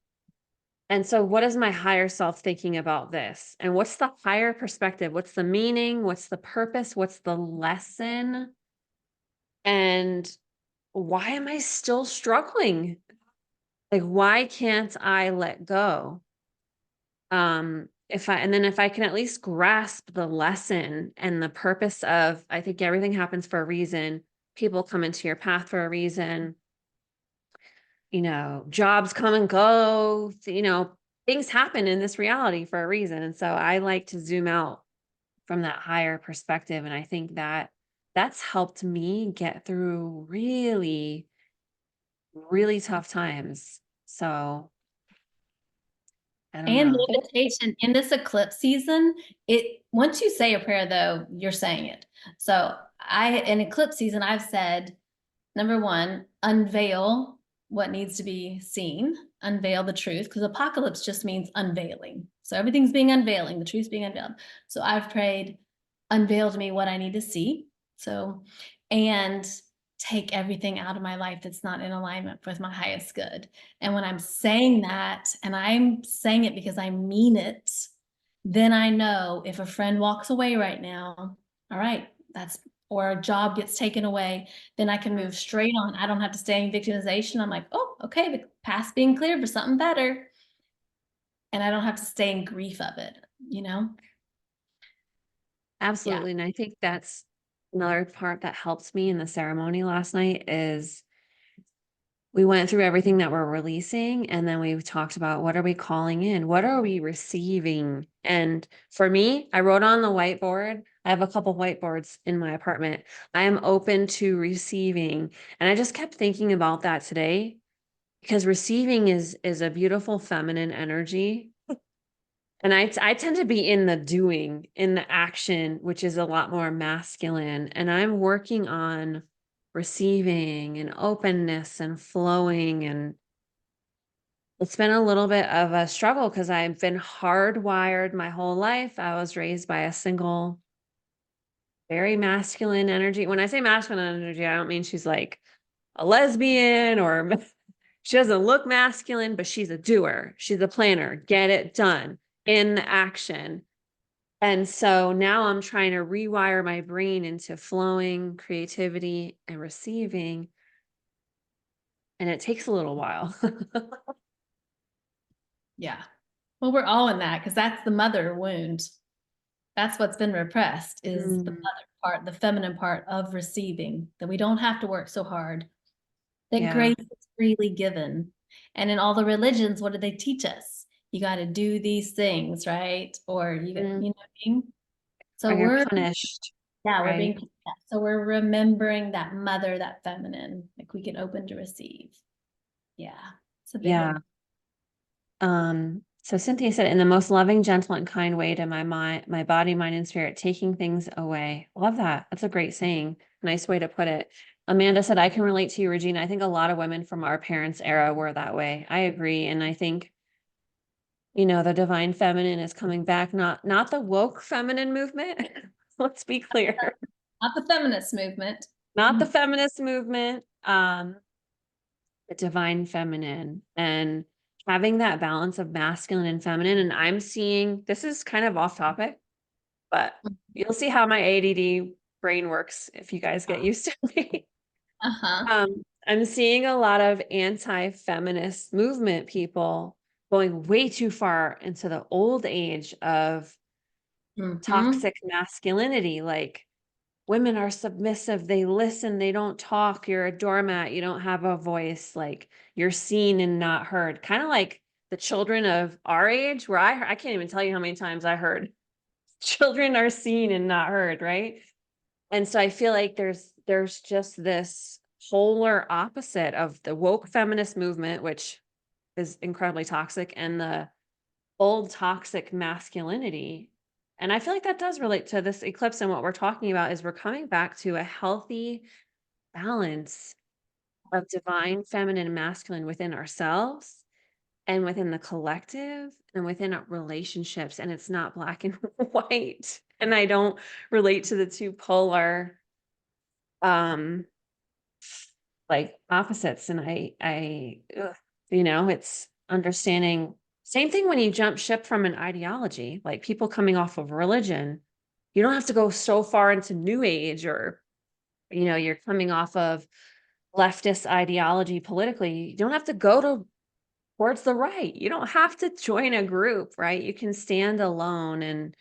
And so what is my higher self thinking about this? And what's the higher perspective? What's the meaning? What's the purpose? What's the lesson? And why am I still struggling? Like, why can't I let go? If I can at least grasp the lesson and the purpose of, I think everything happens for a reason. People come into your path for a reason. Jobs come and go, things happen in this reality for a reason. And so I like to zoom out from that higher perspective. And I think that that's helped me get through really, really tough times. So I don't And know. meditation in this eclipse season, once you say a prayer though, you're saying it. So in eclipse season, I've said, number one, unveil what needs to be seen, unveil the truth, because apocalypse just means unveiling. So everything's being unveiling, the truth's being unveiled. So I've prayed, unveil to me what I need to see. So, and take everything out of my life that's not in alignment with my highest good. And when I'm saying that, and I'm saying it because I mean it, then I know if a friend walks away right now, all right, or a job gets taken away, then I can move straight on. I don't have to stay in victimization. I'm like, oh, okay, the past being cleared for something better. And I don't have to stay in grief of it, you know? Yeah. Absolutely. And I think that's another part that helped me in the ceremony last night is we went through everything that we're releasing and then we talked about what are we calling in? What are we receiving? And for me, I wrote on the whiteboard. I have a couple whiteboards in my apartment. I am open to receiving. And I just kept thinking about that today because receiving is a beautiful feminine energy. And I tend to be in the doing, in the action, which is a lot more masculine. And I'm working on receiving and openness and flowing. And it's been a little bit of a struggle because I've been hardwired my whole life. I was raised by a single, very masculine energy. When I say masculine energy, I don't mean she's like a lesbian or she doesn't look masculine, but she's a doer. She's a planner. Get it done in action. And so now I'm trying to rewire my brain into flowing, creativity, and receiving. And it takes a little while. Yeah. Well, we're all in that because that's the mother wound. That's what's been repressed is the Mm, mother part, the feminine part of receiving, that we don't have to work so hard, that yeah. grace is freely given. And in all the religions, what do they teach us? You got to do these things, right? Or Mm, you know what I mean? or So you're punished, we're right? being, so we're remembering that mother, that feminine, like we can open to receive. Yeah, it's a big Yeah. one. So Cynthia said, in the most loving, gentle, and kind way to my mind, my body, mind, and spirit, taking things away. Love that. That's a great saying. Nice way to put it. Amanda said, I can relate to you, Regina. I think a lot of women from our parents' era were that way. I agree. And I think, the divine feminine is coming back, not the woke feminine movement. Let's be clear. Not the feminist movement. Not the feminist movement. The divine feminine and having that balance of masculine and feminine. And I'm seeing this is kind of off topic, but you'll see how my ADD brain works if you guys get used to me. Uh-huh. I'm seeing a lot of anti-feminist movement people going way too far into the old age of Mm-hmm. toxic masculinity. Like women are submissive, they listen, they don't talk, you're a doormat, you don't have a voice, like you're seen and not heard. Kind of like the children of our age, where I can't even tell you how many times I heard children are seen and not heard, right? And so I feel like there's just this polar opposite of the woke feminist movement, which is incredibly toxic, and the old toxic masculinity. And I feel like that does relate to this eclipse. And what we're talking about is we're coming back to a healthy balance of divine, feminine, and masculine within ourselves and within the collective and within our relationships. And it's not black and white. And I don't relate to the two polar um like opposites. And it's understanding. Same thing when you jump ship from an ideology, like people coming off of religion. You don't have to go so far into new age or, you're coming off of leftist ideology politically. You don't have to go towards the right. You don't have to join a group, right? You can stand alone and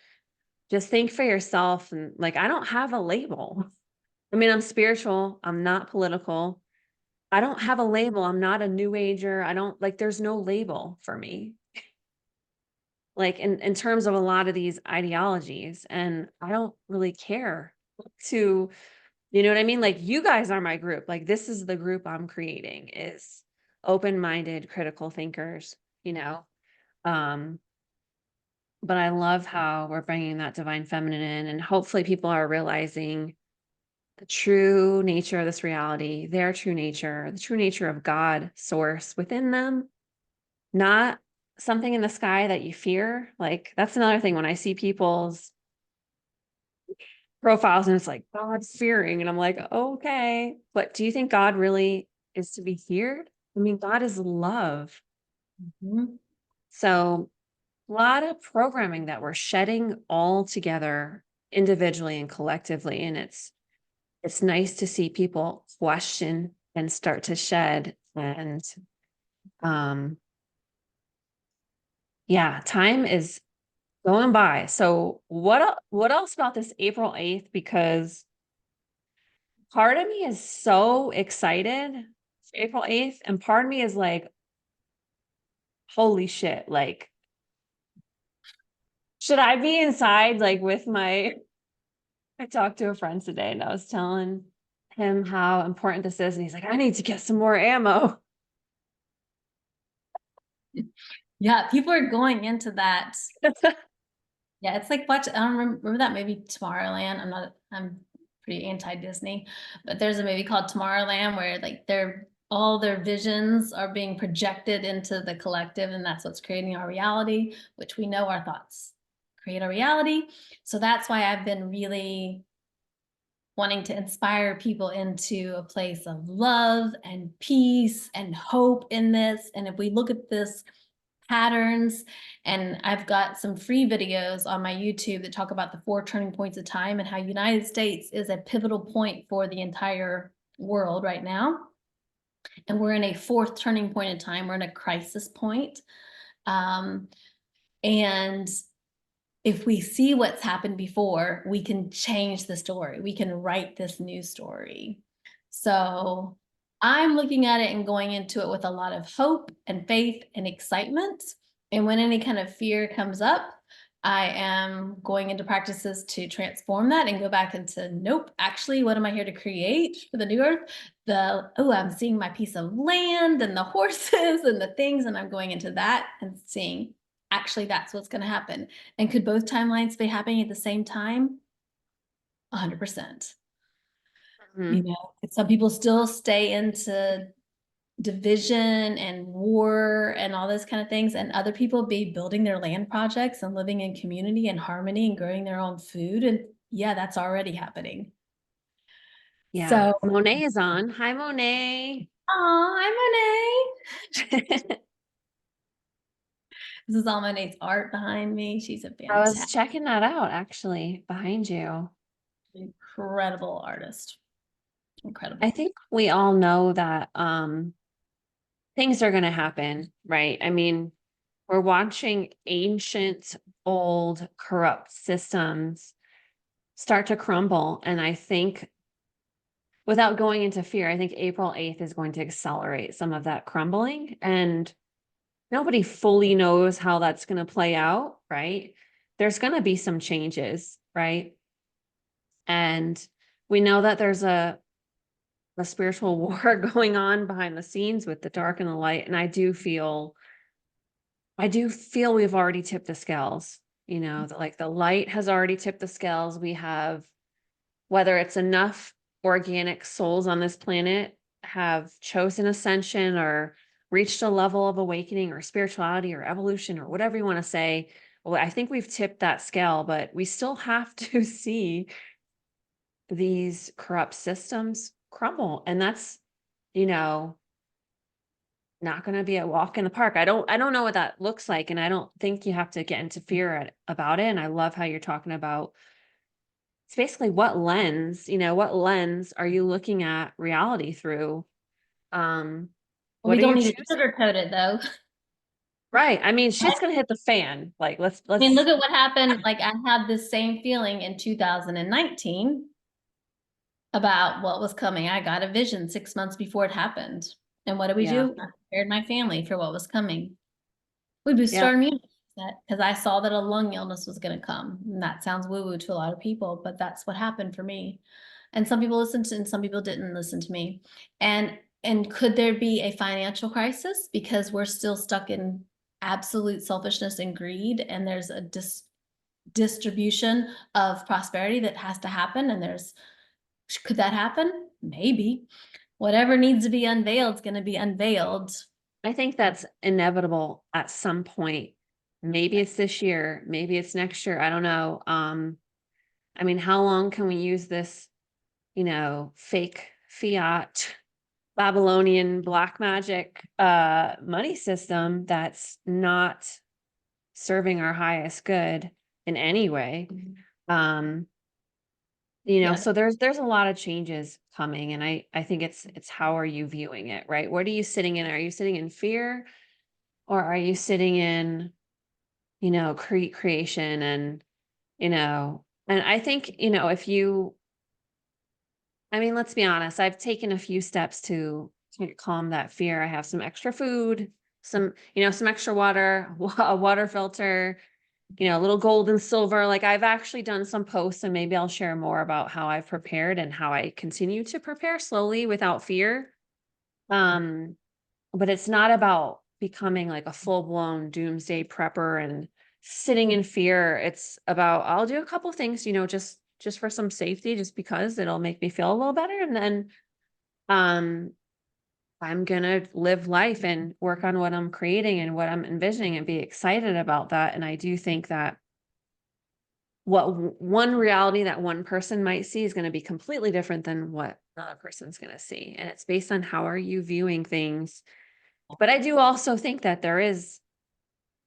just think for yourself. And like, I don't have a label. I mean, I'm spiritual. I'm not political. I don't have a label. I'm not a new ager. I don't like there's no label for me. Like in terms of a lot of these ideologies, and I don't really care to, you know what I mean? Like you guys are my group. Like this is the group I'm creating is open-minded critical thinkers, you know. Um but I love how we're bringing that divine feminine in, and hopefully people are realizing the true nature of this reality, their true nature, the true nature of God source within them, not something in the sky that you fear. Like that's another thing when I see people's profiles and it's like God fearing, and I'm like, okay, but do you think God really is to be feared? I mean, God is love. Mhm. So a lot of programming that we're shedding all together individually and collectively. And it's nice to see people question and start to shed. And um yeah, time is going by. So what else about this April 8th? Because part of me is so excited for April 8th, and part of me is like, holy shit, like, should I be inside like with my I talked to a friend today and I was telling him how important this is, and he's like, I need to get some more ammo. Yeah, people are going into that. Yeah, it's like watch. I don't remember that movie Tomorrowland. I'm pretty anti-Disney, but there's a movie called Tomorrowland where like all their visions are being projected into the collective, and that's what's creating our reality, which we know our thoughts create our reality. So that's why I've been really wanting to inspire people into a place of love and peace and hope in this. And if we look at this patterns, and I've got some free videos on my YouTube that talk about the 4 turning points of time and how United States is a pivotal point for the entire world right now. And we're in a 4th turning point in time. We're in a crisis point. And if we see what's happened before, we can change the story. We can write this new story. So I'm looking at it and going into it with a lot of hope and faith and excitement. And when any kind of fear comes up, I am going into practices to transform that and go back into, nope, actually, what am I here to create for the new earth? I'm seeing my piece of land and the horses and the things, and I'm going into that and seeing, actually, that's what's going to happen. And could both timelines be happening at the same time? 100%. Mhm. Some people still stay into division and war and all those kind of things, and other people be building their land projects and living in community and harmony and growing their own food. And yeah, that's already happening. Yeah. So, Monet is on. Hi, Monet. hi, Monet. This is all Monet's art behind me. She's a I was fantastic, checking that out actually behind you. incredible artist. I Incredible. think we all know that things are going to happen, right? I mean, we're watching ancient, old, corrupt systems start to crumble. And I think, without going into fear, I think April 8th is going to accelerate some of that crumbling. And nobody fully knows how that's going to play out, right? There's going to be some changes, right? And we know that there's a spiritual war going on behind the scenes with the dark and the light. And I do feel we've already tipped the scales, that like the light has already tipped the scales. We have, whether it's enough organic souls on this planet have chosen ascension or reached a level of awakening or spirituality or evolution or whatever you want to say. Well, I think we've tipped that scale, but we still have to see these corrupt systems crumble. And that's, you know, not going to be a walk in the park. I don't know what that looks like. And I don't think you have to get into fear about it. And I love how you're talking about, it's basically what lens are you looking at reality through? Um, Well, what we are don't you need to choosing? sugarcoat it though. Right. I mean, shit's gonna hit the fan. Like, let's I mean, let's look at what happened. Like I had this same feeling in 2019 about what was coming. I got a vision 6 months before it happened. And what did we yeah. do? I prepared my family for what was coming. We boosted Yeah. our immune system because I saw that a lung illness was going to come. And that sounds woo-woo to a lot of people, but that's what happened for me. And some people listened to, and some people didn't listen to me. And could there be a financial crisis because we're still stuck in absolute selfishness and greed, and there's a distribution of prosperity that has to happen, and could that happen? Maybe. Whatever needs to be unveiled is going to be unveiled. I think that's inevitable at some point. Maybe it's this year, maybe it's next year. I don't know. I mean, how long can we use this, fake fiat Babylonian black magic money system that's not serving our highest good in any way? Um, Yeah. so there's a lot of changes coming, and I think it's how are you viewing it, right? What are you sitting in? Are you sitting in fear, or are you sitting in, creation and I think, if you, I mean, let's be honest, I've taken a few steps to calm that fear. I have some extra food, some extra water, a water filter, a little gold and silver. Like, I've actually done some posts, and maybe I'll share more about how I've prepared and how I continue to prepare slowly without fear. But it's not about becoming like a full-blown doomsday prepper and sitting in fear. It's about, I'll do a couple things, just for some safety, just because it'll make me feel a little better. And then um I'm gonna live life and work on what I'm creating and what I'm envisioning and be excited about that. And I do think that one reality that one person might see is going to be completely different than what another person's going to see. And it's based on how are you viewing things. But I do also think that there is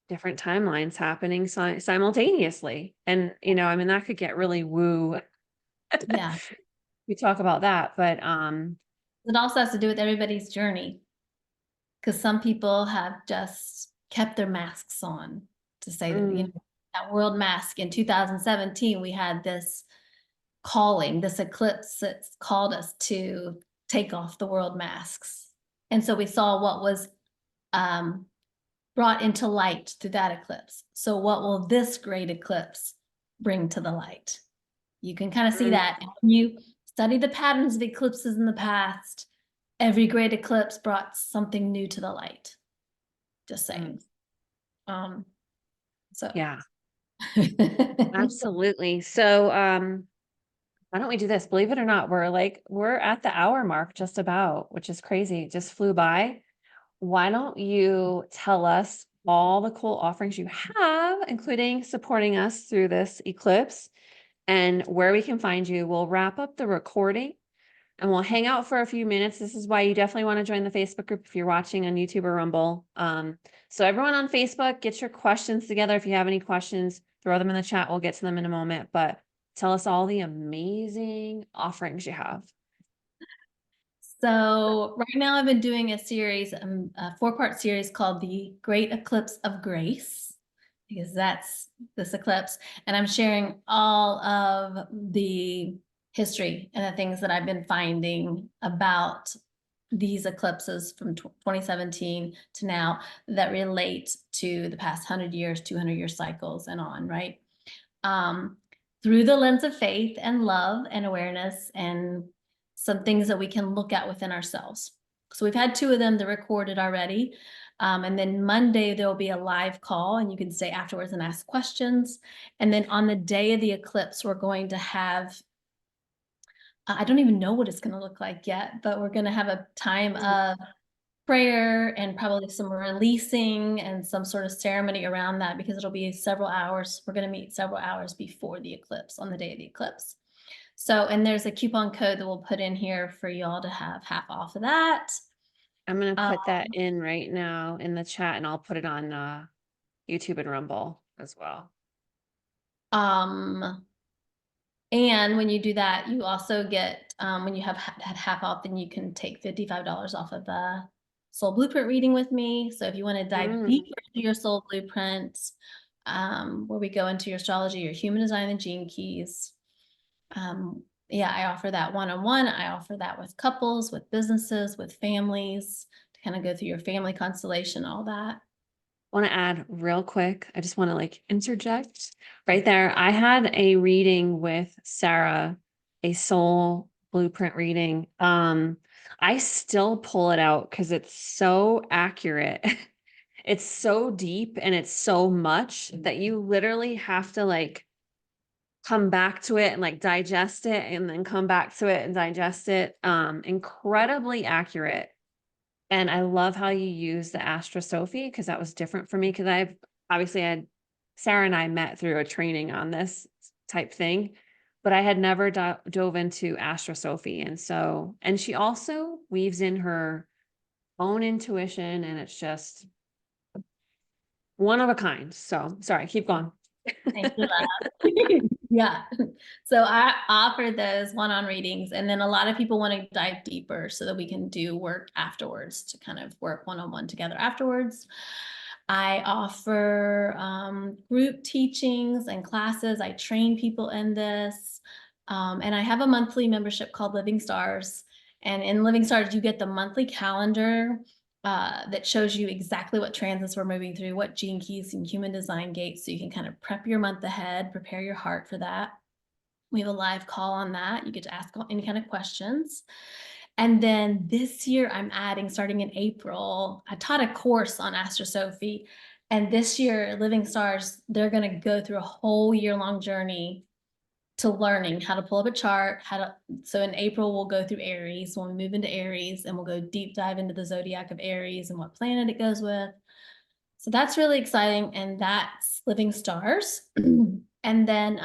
different timelines happening simultaneously. And, I mean, that could get really woo. Yeah. We talk about that, but It also has to do with everybody's journey, because some people have just kept their masks on to say that, mm, that world mask in 2017, we had this calling, this eclipse that's called us to take off the world masks. And so we saw what was um, brought into light through that eclipse. So what will this great eclipse bring to the light? You can kind of see mm, that. And when you study the patterns of eclipses in the past, every great eclipse brought something new to the light. Just saying. Um, so yeah, absolutely. So why don't we do this? Believe it or not, we're at the hour mark just about, which is crazy. It just flew by. Why don't you tell us all the cool offerings you have, including supporting us through this eclipse, and where we can find you? We'll wrap up the recording and we'll hang out for a few minutes. This is why you definitely want to join the Facebook group if you're watching on YouTube or Rumble. So everyone on Facebook, get your questions together. If you have any questions, throw them in the chat. We'll get to them in a moment, but tell us all the amazing offerings you have. So right now I've been doing a series, a 4-part series called The Great Eclipse of Grace, because that's this eclipse. And I'm sharing all of the history and the things that I've been finding about these eclipses from 2017 to now that relate to the past 100 years, 200-year cycles and on, right? Through the lens of faith and love and awareness and some things that we can look at within ourselves. So we've had 2 of them that recorded already. And then Monday, there'll be a live call and you can stay afterwards and ask questions. And then on the day of the eclipse, we're going to have, I don't even know what it's going to look like yet, but we're going to have a time of prayer and probably some releasing and some sort of ceremony around that, because it'll be several hours. We're going to meet several hours before the eclipse on the day of the eclipse. So, and there's a coupon code that we'll put in here for y'all to have half off of that. I'm going to Um, put that in right now in the chat and I'll put it on YouTube and Rumble as well. And when you do that, you also get, when you have had half off, then you can take $55 off of the soul blueprint reading with me. So if you want to dive deeper into your soul blueprint, where we go into your astrology, your human design, and gene keys. Yeah, I offer that one-on-one. I offer that with couples, with businesses, with families, to kind of go through your family constellation, all that. Want to add real quick. I just want to interject right there. I had a reading with Sarah, a soul blueprint reading. I still pull it out because it's so accurate. It's so deep and it's so much that you literally have to come back to it and digest it and then come back to it and digest it. Incredibly accurate. And I love how you use the Astrosophy because that was different for me because I had Sarah and I met through a training on this type thing, but I had never dove into Astrosophy. And she also weaves in her own intuition and it's just one of a kind. So sorry, keep going. Thank you, love. Yeah. So I offer those one-on readings, and then a lot of people want to dive deeper so that we can do work afterwards to kind of work one-on-one together afterwards. I offer group teachings and classes. I train people in this. And I have a monthly membership called Living Stars. And in Living Stars, you get the monthly calendar that shows you exactly what transits we're moving through, what gene keys and human design gates, so you can kind of prep your month ahead, prepare your heart for that. We have a live call on that. You get to ask any kind of questions. And then this year I'm adding, starting in April, I taught a course on Astrosophy. And this year, Living Stars, they're going to go through a whole year-long journey to learning how to pull up a chart, so in April, we'll go through Aries when we move into Aries, and we'll go deep dive into the zodiac of Aries and what planet it goes with. So that's really exciting. And that's Living Stars. And then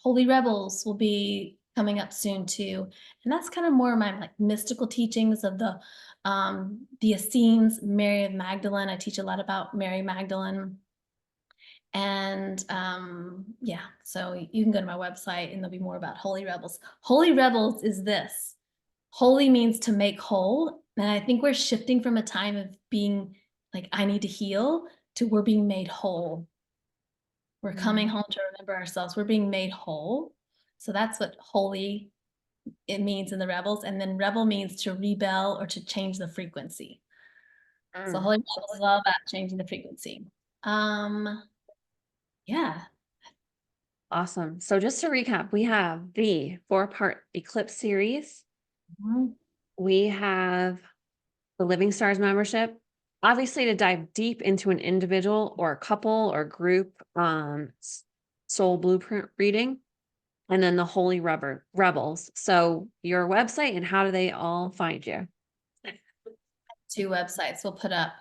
Holy Rebels will be coming up soon too. And that's kind of more of my like mystical teachings of the Essenes, Mary of Magdalene. I teach a lot about Mary Magdalene. And yeah, so you can go to my website and there'll be more about Holy Rebels. Holy Rebels is this. Holy means to make whole. And I think we're shifting from a time of being like, I need to heal, to we're being made whole. We're coming home to remember ourselves. We're being made whole. So that's what holy it means in the Rebels. And then rebel means to rebel or to change the frequency. So Holy Rebels is all about changing the frequency. Yeah. Awesome. So just to recap, we have the 4-part Eclipse series. We have the Living Stars membership, obviously to dive deep into an individual or a couple or group soul blueprint reading, and then the Holy Rebels. So your website and how do they all find you? 2 websites we'll put up.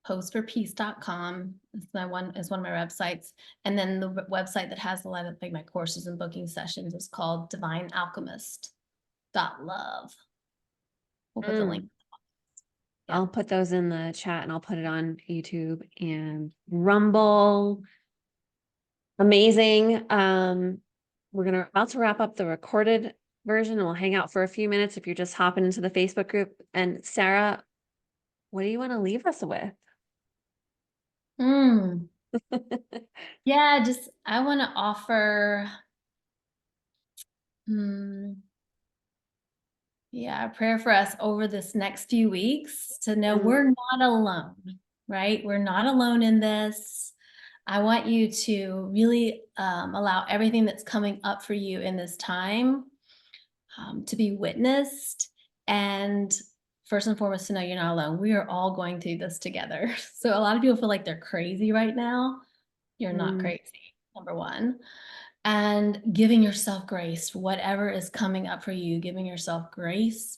Postforpeace.com is one of my websites. And then the website that has a lot of like my courses and booking sessions is called divinealchemist.love. We'll put the link. Yeah. I'll put those in the chat and I'll put it on YouTube and Rumble. Amazing. We're about to wrap up the recorded version and we'll hang out for a few minutes if you're just hopping into the Facebook group. And Sarah, what do you want to leave us with? Yeah, just I want to offer a prayer for us over this next few weeks to know we're not alone, right? We're not alone in this. I want you to really allow everything that's coming up for you in this time to be witnessed, and first and foremost to know you're not alone. We are all going through this together. So a lot of people feel like they're crazy right now. You're not crazy, number one. And giving yourself grace for whatever is coming up for you, giving yourself grace.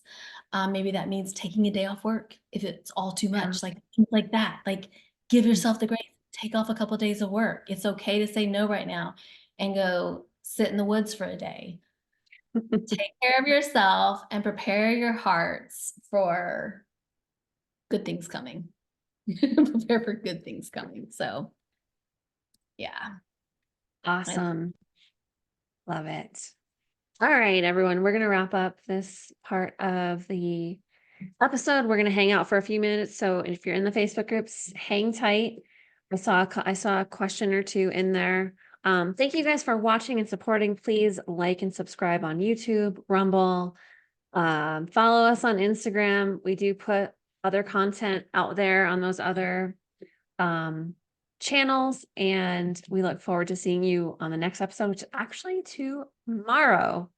Maybe that means taking a day off work if it's all too much, like that. Like give yourself the grace, take off a couple of days of work. It's okay to say no right now and go sit in the woods for a day. Take care of yourself and prepare your hearts for good things coming. Prepare for good things coming. So yeah. Awesome. Love it. All right, everyone, we're going to wrap up this part of the episode. We're going to hang out for a few minutes. So if you're in the Facebook groups, hang tight. I saw a question or two in there. Thank you guys for watching and supporting. Please like and subscribe on YouTube, Rumble. Follow us on Instagram. We do put other content out there on those other channels, and we look forward to seeing you on the next episode, which is actually tomorrow.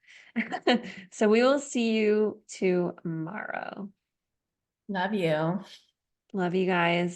So we will see you tomorrow. Love you. Love you guys.